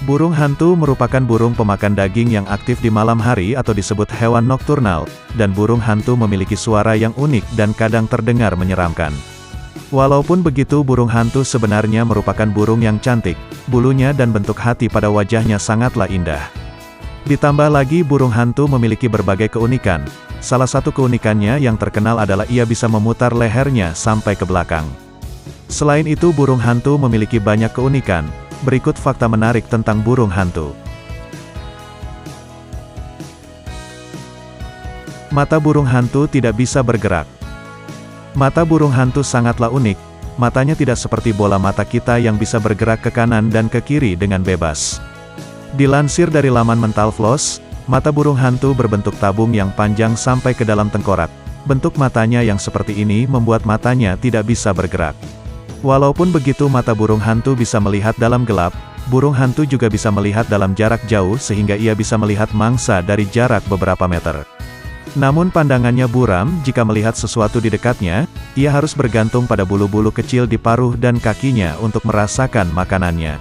Burung hantu merupakan burung pemakan daging yang aktif di malam hari atau disebut hewan nokturnal, dan burung hantu memiliki suara yang unik dan kadang terdengar menyeramkan. Walaupun begitu, burung hantu sebenarnya merupakan burung yang cantik, bulunya dan bentuk hati pada wajahnya sangatlah indah. Ditambah lagi burung hantu memiliki berbagai keunikan. Salah satu keunikannya yang terkenal adalah ia bisa memutar lehernya sampai ke belakang. Selain itu, burung hantu memiliki banyak keunikan. Berikut fakta menarik tentang burung hantu. Mata burung hantu tidak bisa bergerak. Mata burung hantu sangatlah unik. Matanya tidak seperti bola mata kita yang bisa bergerak ke kanan dan ke kiri dengan bebas. Dilansir dari laman Mental Floss, mata burung hantu berbentuk tabung yang panjang sampai ke dalam tengkorak. Bentuk matanya yang seperti ini membuat matanya tidak bisa bergerak. Walaupun begitu, mata burung hantu bisa melihat dalam gelap, burung hantu juga bisa melihat dalam jarak jauh sehingga ia bisa melihat mangsa dari jarak beberapa meter. Namun pandangannya buram jika melihat sesuatu di dekatnya, ia harus bergantung pada bulu-bulu kecil di paruh dan kakinya untuk merasakan makanannya.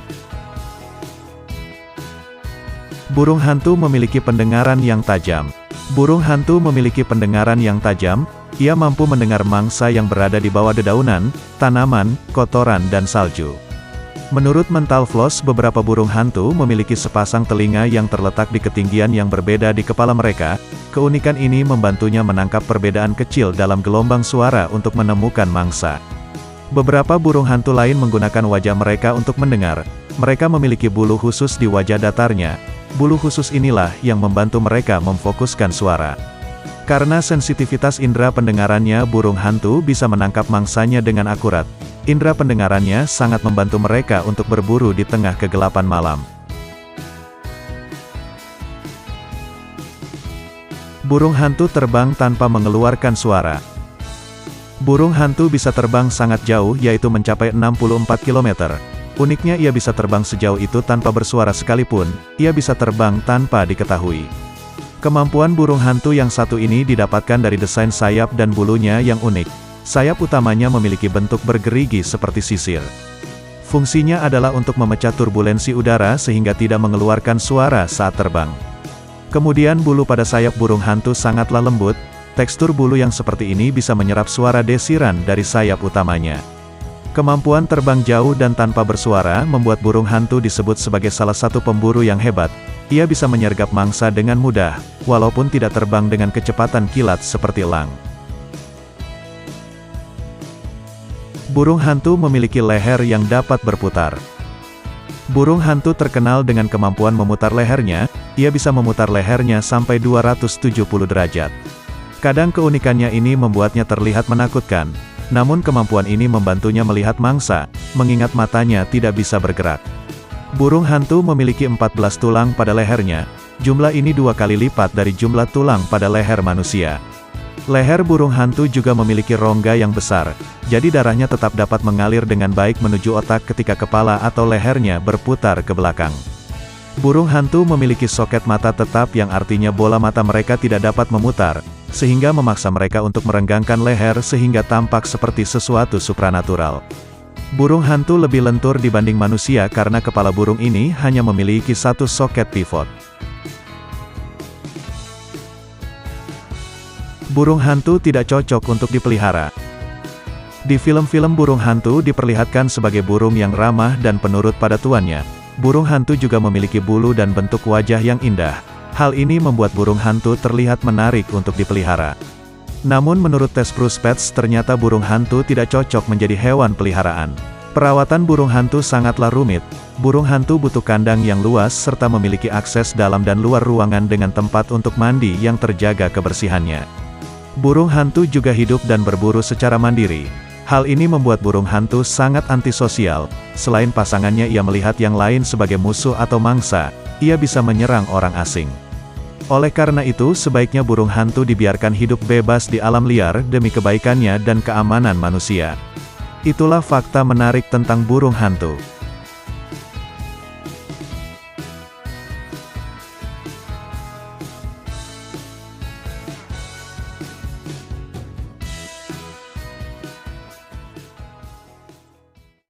Burung hantu memiliki pendengaran yang tajam. Burung hantu memiliki pendengaran yang tajam, ia mampu mendengar mangsa yang berada di bawah dedaunan, tanaman, kotoran dan salju. Menurut Mental Floss, beberapa burung hantu memiliki sepasang telinga yang terletak di ketinggian yang berbeda di kepala mereka. Keunikan ini membantunya menangkap perbedaan kecil dalam gelombang suara untuk menemukan mangsa. Beberapa burung hantu lain menggunakan wajah mereka untuk mendengar. Mereka memiliki bulu khusus di wajah datarnya. Bulu khusus inilah yang membantu mereka memfokuskan suara. Karena sensitivitas indera pendengarannya, burung hantu bisa menangkap mangsanya dengan akurat. Indera pendengarannya sangat membantu mereka untuk berburu di tengah kegelapan malam. Burung hantu terbang tanpa mengeluarkan suara. Burung hantu bisa terbang sangat jauh, yaitu mencapai 64 km. Uniknya, ia bisa terbang sejauh itu tanpa bersuara sekalipun. Ia bisa terbang tanpa diketahui. Kemampuan burung hantu yang satu ini didapatkan dari desain sayap dan bulunya yang unik. Sayap utamanya memiliki bentuk bergerigi seperti sisir. Fungsinya adalah untuk memecah turbulensi udara sehingga tidak mengeluarkan suara saat terbang. Kemudian bulu pada sayap burung hantu sangatlah lembut. Tekstur bulu yang seperti ini bisa menyerap suara desiran dari sayap utamanya. Kemampuan terbang jauh dan tanpa bersuara membuat burung hantu disebut sebagai salah satu pemburu yang hebat. Ia bisa menyergap mangsa dengan mudah, walaupun tidak terbang dengan kecepatan kilat seperti elang. Burung hantu memiliki leher yang dapat berputar. Burung hantu terkenal dengan kemampuan memutar lehernya. Ia bisa memutar lehernya sampai 270 derajat. Kadang keunikannya ini membuatnya terlihat menakutkan, namun kemampuan ini membantunya melihat mangsa, mengingat matanya tidak bisa bergerak. Burung hantu memiliki 14 tulang pada lehernya. Jumlah ini 2 kali lipat dari jumlah tulang pada leher manusia. Leher burung hantu juga memiliki rongga yang besar, jadi darahnya tetap dapat mengalir dengan baik menuju otak ketika kepala atau lehernya berputar ke belakang. Burung hantu memiliki soket mata tetap yang artinya bola mata mereka tidak dapat memutar, sehingga memaksa mereka untuk merenggangkan leher sehingga tampak seperti sesuatu supranatural. Burung hantu lebih lentur dibanding manusia karena kepala burung ini hanya memiliki satu soket pivot. Burung hantu tidak cocok untuk dipelihara. Di film-film burung hantu diperlihatkan sebagai burung yang ramah dan penurut pada tuannya. Burung hantu juga memiliki bulu dan bentuk wajah yang indah. Hal ini membuat burung hantu terlihat menarik untuk dipelihara. Namun menurut tes Bruce Pets, ternyata burung hantu tidak cocok menjadi hewan peliharaan. Perawatan burung hantu sangatlah rumit. Burung hantu butuh kandang yang luas serta memiliki akses dalam dan luar ruangan dengan tempat untuk mandi yang terjaga kebersihannya. Burung hantu juga hidup dan berburu secara mandiri. Hal ini membuat burung hantu sangat antisosial. Selain pasangannya, ia melihat yang lain sebagai musuh atau mangsa. Ia bisa menyerang orang asing. Oleh karena itu, sebaiknya burung hantu dibiarkan hidup bebas di alam liar demi kebaikannya dan keamanan manusia. Itulah fakta menarik tentang burung hantu.